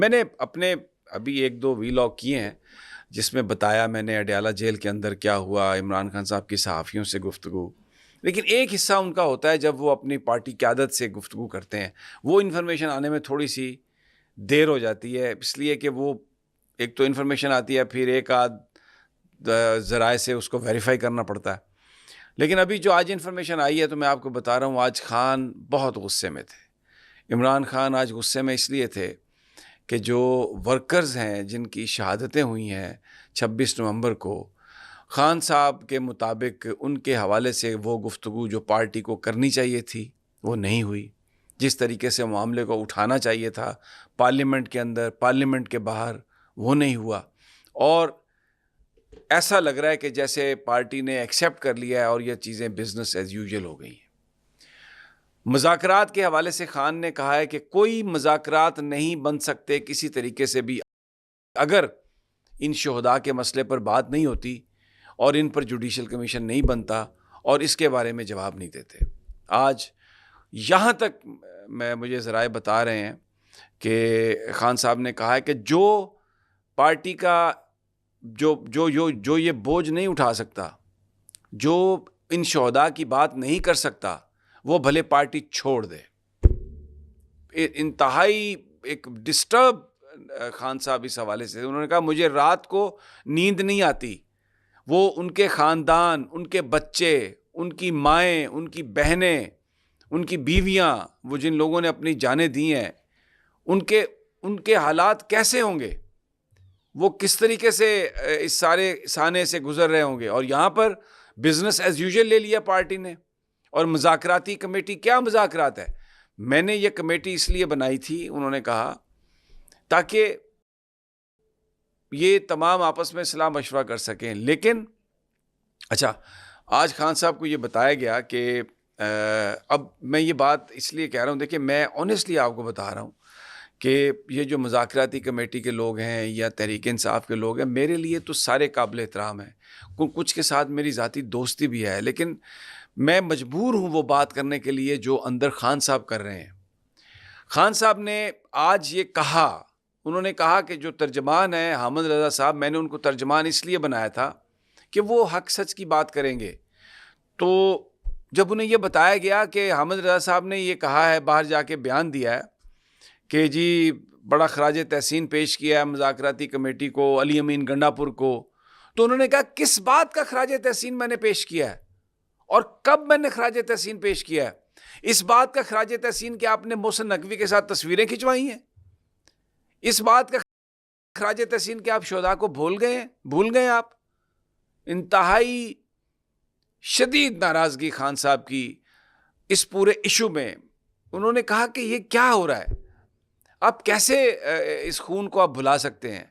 میں نے اپنے ابھی ایک دو ویلاگ کیے ہیں جس میں بتایا میں نے اڈیالہ جیل کے اندر کیا ہوا، عمران خان صاحب کی صحافیوں سے گفتگو، لیکن ایک حصہ ان کا ہوتا ہے جب وہ اپنی پارٹی قیادت سے گفتگو کرتے ہیں، وہ انفارمیشن آنے میں تھوڑی سی دیر ہو جاتی ہے، اس لیے کہ وہ ایک تو انفارمیشن آتی ہے، پھر ایک آدھ ذرائع سے اس کو ویریفائی کرنا پڑتا ہے۔ لیکن ابھی جو آج انفارمیشن آئی ہے تو میں آپ کو بتا رہا ہوں، آج خان بہت غصے میں تھے۔ عمران خان آج غصے میں اس لیے تھے کہ جو ورکرز ہیں جن کی شہادتیں ہوئی ہیں 26 نومبر کو، خان صاحب کے مطابق ان کے حوالے سے وہ گفتگو جو پارٹی کو کرنی چاہیے تھی وہ نہیں ہوئی، جس طریقے سے معاملے کو اٹھانا چاہیے تھا پارلیمنٹ کے اندر، پارلیمنٹ کے باہر، وہ نہیں ہوا، اور ایسا لگ رہا ہے کہ جیسے پارٹی نے ایکسیپٹ کر لیا ہے اور یہ چیزیں بزنس ایز یوزول ہو گئی ہیں۔ مذاکرات کے حوالے سے خان نے کہا ہے کہ کوئی مذاکرات نہیں بن سکتے کسی طریقے سے بھی اگر ان شہداء کے مسئلے پر بات نہیں ہوتی اور ان پر جوڈیشل کمیشن نہیں بنتا اور اس کے بارے میں جواب نہیں دیتے۔ آج یہاں تک مجھے ذرائع بتا رہے ہیں کہ خان صاحب نے کہا ہے کہ جو پارٹی کا جو یہ بوجھ نہیں اٹھا سکتا، جو ان شہداء کی بات نہیں کر سکتا، وہ بھلے پارٹی چھوڑ دے۔ انتہائی ایک ڈسٹرب خان صاحب اس حوالے سے، انہوں نے کہا مجھے رات کو نیند نہیں آتی، وہ ان کے خاندان، ان کے بچے، ان کی مائیں، ان کی بہنیں، ان کی بیویاں، وہ جن لوگوں نے اپنی جانیں دی ہیں، ان کے حالات کیسے ہوں گے، وہ کس طریقے سے اس سارے سانے سے گزر رہے ہوں گے، اور یہاں پر بزنس ایز یوزول لے لیا پارٹی نے۔ اور مذاکراتی کمیٹی، کیا مذاکرات ہے؟ میں نے یہ کمیٹی اس لیے بنائی تھی، انہوں نے کہا، تاکہ یہ تمام آپس میں صلاح مشورہ کر سکیں۔ لیکن اچھا، آج خان صاحب کو یہ بتایا گیا کہ اب میں یہ بات اس لیے کہہ رہا ہوں، دیکھیں میں آنیسٹلی آپ کو بتا رہا ہوں کہ یہ جو مذاکراتی کمیٹی کے لوگ ہیں یا تحریک انصاف کے لوگ ہیں، میرے لیے تو سارے قابل احترام ہیں، کچھ کے ساتھ میری ذاتی دوستی بھی ہے، لیکن میں مجبور ہوں وہ بات کرنے کے لیے جو اندر خان صاحب کر رہے ہیں۔ خان صاحب نے آج یہ کہا، انہوں نے کہا کہ جو ترجمان ہیں حامد رضا صاحب، میں نے ان کو ترجمان اس لیے بنایا تھا کہ وہ حق سچ کی بات کریں گے۔ تو جب انہیں یہ بتایا گیا کہ حامد رضا صاحب نے یہ کہا ہے، باہر جا کے بیان دیا ہے کہ جی بڑا خراج تحسین پیش کیا ہے مذاکراتی کمیٹی کو، علی امین گنڈا پور کو، تو انہوں نے کہا کس بات کا خراج تحسین میں نے پیش کیا ہے اور کب میں نے خراج تحسین پیش کیا ہے؟ اس بات کا خراج تحسین کہ آپ نے محسن نقوی کے ساتھ تصویریں کھنچوائی ہیں؟ اس بات کا خراج تحسین کہ آپ شہداء کو بھول گئے آپ؟ انتہائی شدید ناراضگی خان صاحب کی اس پورے ایشو میں۔ انہوں نے کہا کہ یہ کیا ہو رہا ہے، آپ کیسے اس خون کو آپ بھلا سکتے ہیں،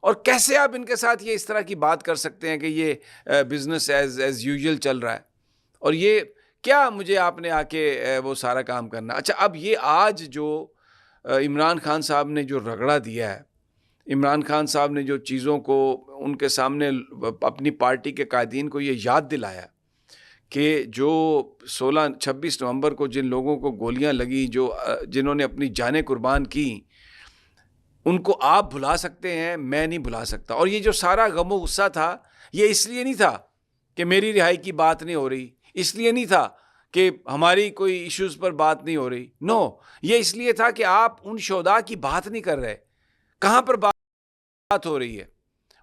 اور کیسے آپ ان کے ساتھ یہ اس طرح کی بات کر سکتے ہیں کہ یہ بزنس ایز یوزول چل رہا ہے، اور یہ کیا مجھے آپ نے آ کے وہ سارا کام کرنا۔ اچھا، اب یہ آج جو عمران خان صاحب نے جو رگڑا دیا ہے، عمران خان صاحب نے جو چیزوں کو ان کے سامنے اپنی پارٹی کے قائدین کو یہ یاد دلایا کہ جو 26 نومبر کو جن لوگوں کو گولیاں لگی، جنہوں نے اپنی جانیں قربان کی، ان کو آپ بھلا سکتے ہیں، میں نہیں بھلا سکتا۔ اور یہ جو سارا غم و غصہ تھا، یہ اس لیے نہیں تھا کہ میری رہائی کی بات نہیں ہو رہی، اس لیے نہیں تھا کہ ہماری کوئی ایشوز پر بات نہیں ہو رہی، نو، یہ اس لیے تھا کہ آپ ان شہداء کی بات نہیں کر رہے۔ کہاں پر بات ہو رہی ہے؟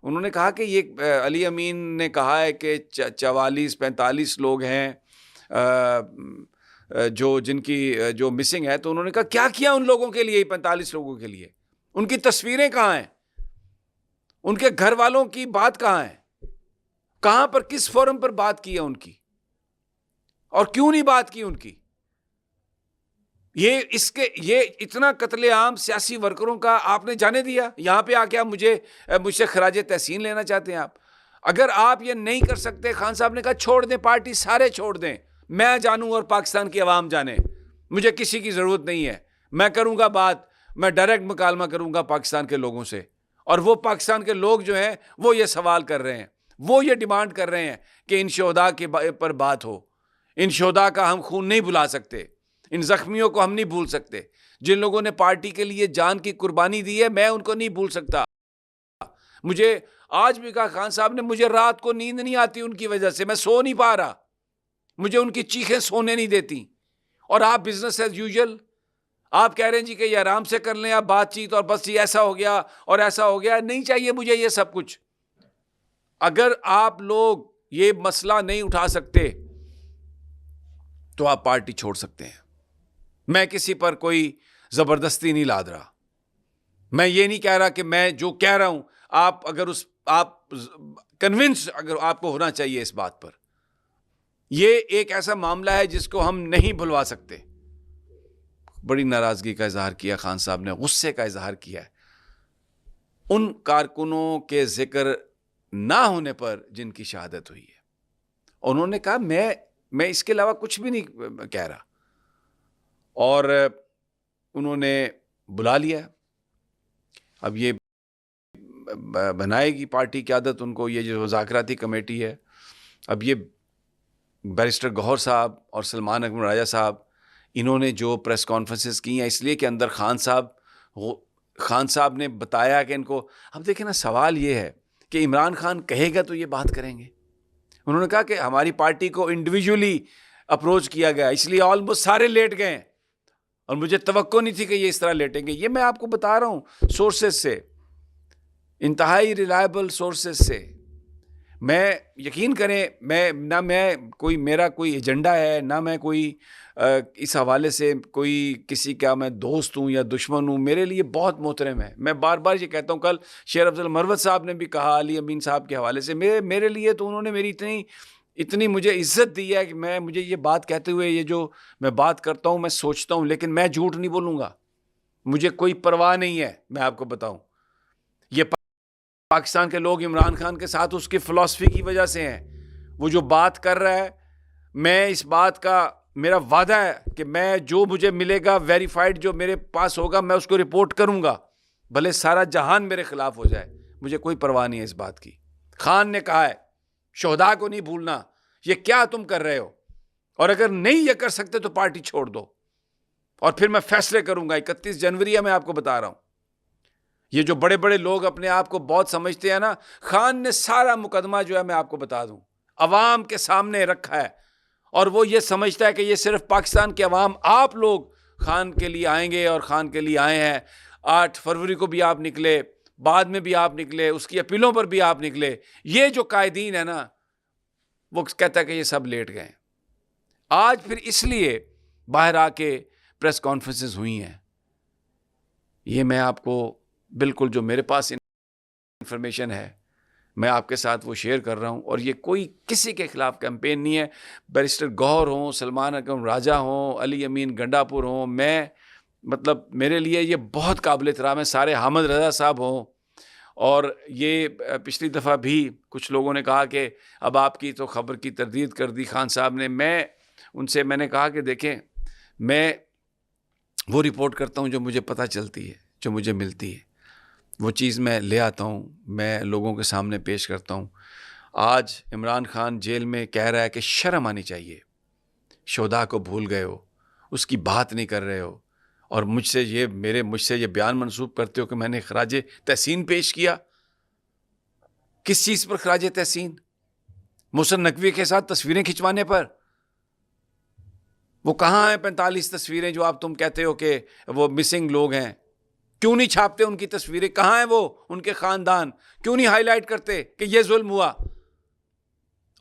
انہوں نے کہا کہ یہ علی امین نے کہا ہے کہ 44-45 لوگ ہیں جن کی جو مسنگ ہے، تو انہوں نے کہا کیا ان لوگوں کے لیے، 45 لوگوں کے لیے؟ ان کی تصویریں کہاں ہیں؟ ان کے گھر والوں کی بات کہاں ہے؟ کہاں پر، کس فورم پر بات کی ہے ان کی، اور کیوں نہیں بات کی ان کی؟ یہ اتنا قتل عام سیاسی ورکروں کا آپ نے جانے دیا، یہاں پہ آ کے آپ مجھ سے خراج تحسین لینا چاہتے ہیں آپ؟ اگر آپ یہ نہیں کر سکتے، خان صاحب نے کہا چھوڑ دیں پارٹی، سارے چھوڑ دیں، میں جانوں اور پاکستان کی عوام جانے، مجھے کسی کی ضرورت نہیں ہے، میں کروں گا بات، میں ڈائریکٹ مکالمہ کروں گا پاکستان کے لوگوں سے۔ اور وہ پاکستان کے لوگ جو ہیں وہ یہ سوال کر رہے ہیں، وہ یہ ڈیمانڈ کر رہے ہیں کہ ان شہداء کے پر بات ہو، ان شہداء کا ہم خون نہیں بھلا سکتے، ان زخمیوں کو ہم نہیں بھول سکتے۔ جن لوگوں نے پارٹی کے لیے جان کی قربانی دی ہے، میں ان کو نہیں بھول سکتا. مجھے آج بھی کہا خان صاحب نے مجھے رات کو نیند نہیں آتی ان کی وجہ سے، میں سو نہیں پا رہا، مجھے ان کی چیخیں سونے نہیں دیتی. اور آپ بزنس ایز یوزول آپ کہہ رہے ہیں جی کہ یہ آرام سے کر لیں آپ بات چیت، اور بس یہ ایسا ہو گیا اور ایسا ہو گیا. نہیں چاہیے مجھے یہ سب کچھ. اگر آپ لوگ یہ مسئلہ نہیں اٹھا سکتے تو آپ پارٹی چھوڑ سکتے ہیں. میں کسی پر کوئی زبردستی نہیں لاد رہا. میں یہ نہیں کہہ رہا کہ میں جو کہہ رہا ہوں آپ کنونس اگر آپ کو ہونا چاہیے اس بات پر. یہ ایک ایسا معاملہ ہے جس کو ہم نہیں بھلوا سکتے. بڑی ناراضگی کا اظہار کیا خان صاحب نے، غصے کا اظہار کیا ہے ان کارکنوں کے ذکر نہ ہونے پر جن کی شہادت ہوئی ہے. انہوں نے کہا میں اس کے علاوہ کچھ بھی نہیں کہہ رہا. اور انہوں نے بلا لیا. اب یہ بنائے گی پارٹی قیادت ان کو، یہ جو مذاکراتی کمیٹی ہے. اب یہ بیرسٹر گوہر صاحب اور سلمان اکمل راجہ صاحب انہوں نے جو پریس کانفرنسز کی ہیں اس لیے کہ اندر خان صاحب نے بتایا کہ ان کو. اب دیکھیں نا، سوال یہ ہے کہ عمران خان کہے گا تو یہ بات کریں گے. انہوں نے کہا کہ ہماری پارٹی کو انڈیویجولی اپروچ کیا گیا اس لیے آلموسٹ سارے لیٹ گئے ہیں، اور مجھے توقع نہیں تھی کہ یہ اس طرح لیٹیں گے. یہ میں آپ کو بتا رہا ہوں سورسز سے، انتہائی ریلائبل سورسز سے. میں یقین کریں نہ میرا کوئی ایجنڈا ہے، نہ میں کوئی اس حوالے سے کوئی کسی کا میں دوست ہوں یا دشمن ہوں. میرے لیے بہت محترم ہے. میں بار بار یہ کہتا ہوں، کل شیر افضل مروت صاحب نے بھی کہا علی امین صاحب کے حوالے سے، میرے لیے تو انہوں نے میری اتنی مجھے عزت دی ہے کہ مجھے یہ بات کہتے ہوئے یہ جو میں بات کرتا ہوں میں سوچتا ہوں، لیکن میں جھوٹ نہیں بولوں گا. مجھے کوئی پرواہ نہیں ہے. میں آپ کو بتاؤں، یہ پاکستان کے لوگ عمران خان کے ساتھ اس کی فلسفی کی وجہ سے ہیں. وہ جو بات کر رہا ہے، میں اس بات کا میرا وعدہ ہے کہ میں جو مجھے ملے گا ویریفائڈ جو میرے پاس ہوگا میں اس کو رپورٹ کروں گا، بھلے سارا جہان میرے خلاف ہو جائے. مجھے کوئی پرواہ نہیں ہے اس بات کی. خان نے کہا ہے شہداء کو نہیں بھولنا. یہ کیا تم کر رہے ہو؟ اور اگر نہیں یہ کر سکتے تو پارٹی چھوڑ دو، اور پھر میں فیصلے کروں گا. 31 جنوری ہے، میں آپ کو بتا رہا ہوں. یہ جو بڑے بڑے لوگ اپنے آپ کو بہت سمجھتے ہیں نا، خان نے سارا مقدمہ جو ہے میں آپ کو بتا دوں عوام کے سامنے رکھا ہے. اور وہ یہ سمجھتا ہے کہ یہ صرف پاکستان کے عوام، آپ لوگ خان کے لیے آئیں گے اور خان کے لیے آئے ہیں. 8 فروری کو بھی آپ نکلے، بعد میں بھی آپ نکلے، اس کی اپیلوں پر بھی آپ نکلے. یہ جو قائدین ہے نا، وہ کہتا ہے کہ یہ سب لیٹ گئے. آج پھر اس لیے باہر آ کے پریس کانفرنسز ہوئی ہیں. یہ میں آپ کو بالکل جو میرے پاس انفارمیشن ہے میں آپ کے ساتھ وہ شیئر کر رہا ہوں. اور یہ کوئی کسی کے خلاف کیمپین نہیں ہے. بیرسٹر گوہر ہوں، سلمان اکرم راجہ ہوں، علی امین گنڈاپور ہوں، مطلب میرے لیے یہ بہت قابل احترام ہے. سارے حامد رضا صاحب ہوں. اور یہ پچھلی دفعہ بھی کچھ لوگوں نے کہا کہ اب آپ کی تو خبر کی تردید کر دی خان صاحب نے. میں نے کہا کہ دیکھیں، میں وہ رپورٹ کرتا ہوں جو مجھے پتہ چلتی ہے، جو مجھے ملتی ہے، وہ چیز میں لے آتا ہوں، میں لوگوں کے سامنے پیش کرتا ہوں. آج عمران خان جیل میں کہہ رہا ہے کہ شرم آنی چاہیے، شہداء کو بھول گئے ہو، اس کی بات نہیں کر رہے ہو، اور مجھ سے یہ بیان منسوب کرتے ہو کہ میں نے خراج تحسین پیش کیا. کس چیز پر خراج تحسین؟ محسن نقوی کے ساتھ تصویریں کھنچوانے پر. وہ کہاں ہیں 45 تصویریں جو تم کہتے ہو کہ وہ مسنگ لوگ ہیں؟ کیوں نہیں چھاپتے ان کی تصویریں؟ کہاں ہیں وہ؟ ان کے خاندان کیوں نہیں ہائی لائٹ کرتے کہ یہ ظلم ہوا؟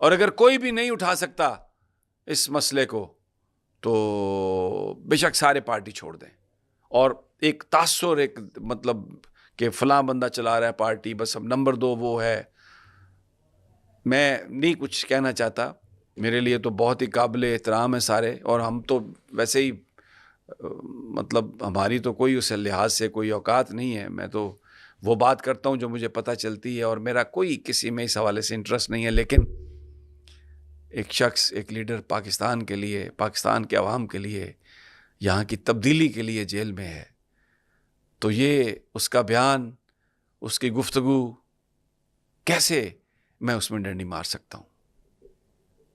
اور اگر کوئی بھی نہیں اٹھا سکتا اس مسئلے کو تو بے شک سارے پارٹی چھوڑ دیں. اور ایک تاثر، ایک مطلب کہ فلاں بندہ چلا رہا ہے پارٹی، بس اب نمبر 2 وہ ہے. میں نہیں کچھ کہنا چاہتا. میرے لیے تو بہت ہی قابل احترام ہے سارے، اور ہم تو ویسے ہی مطلب ہماری تو کوئی اس لحاظ سے کوئی اوقات نہیں ہے. میں تو وہ بات کرتا ہوں جو مجھے پتہ چلتی ہے، اور میرا کوئی کسی میں اس حوالے سے انٹرسٹ نہیں ہے. لیکن ایک شخص، ایک لیڈر پاکستان کے لیے، پاکستان کے عوام کے لیے، یہاں کی تبدیلی کے لیے جیل میں ہے، تو یہ اس کا بیان، اس کی گفتگو، کیسے میں اس میں ڈنڈی مار سکتا ہوں؟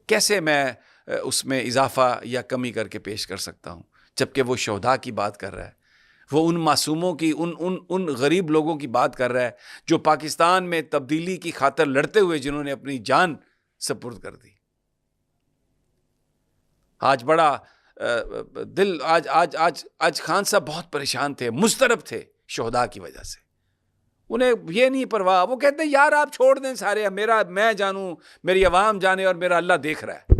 کیسے میں اس میں اضافہ یا کمی کر کے پیش کر سکتا ہوں؟ جبکہ وہ شہداء کی بات کر رہا ہے. وہ ان معصوموں کی ان غریب لوگوں کی بات کر رہا ہے جو پاکستان میں تبدیلی کی خاطر لڑتے ہوئے جنہوں نے اپنی جان سپرد کر دی. آج بڑا دل آج خان صاحب بہت پریشان تھے, مضطرب تھے شہداء کی وجہ سے. انہیں یہ نہیں پرواہ, وہ کہتے ہیں یار آپ چھوڑ دیں سارے, میں جانوں, میری عوام جانے, اور میرا اللہ دیکھ رہا ہے.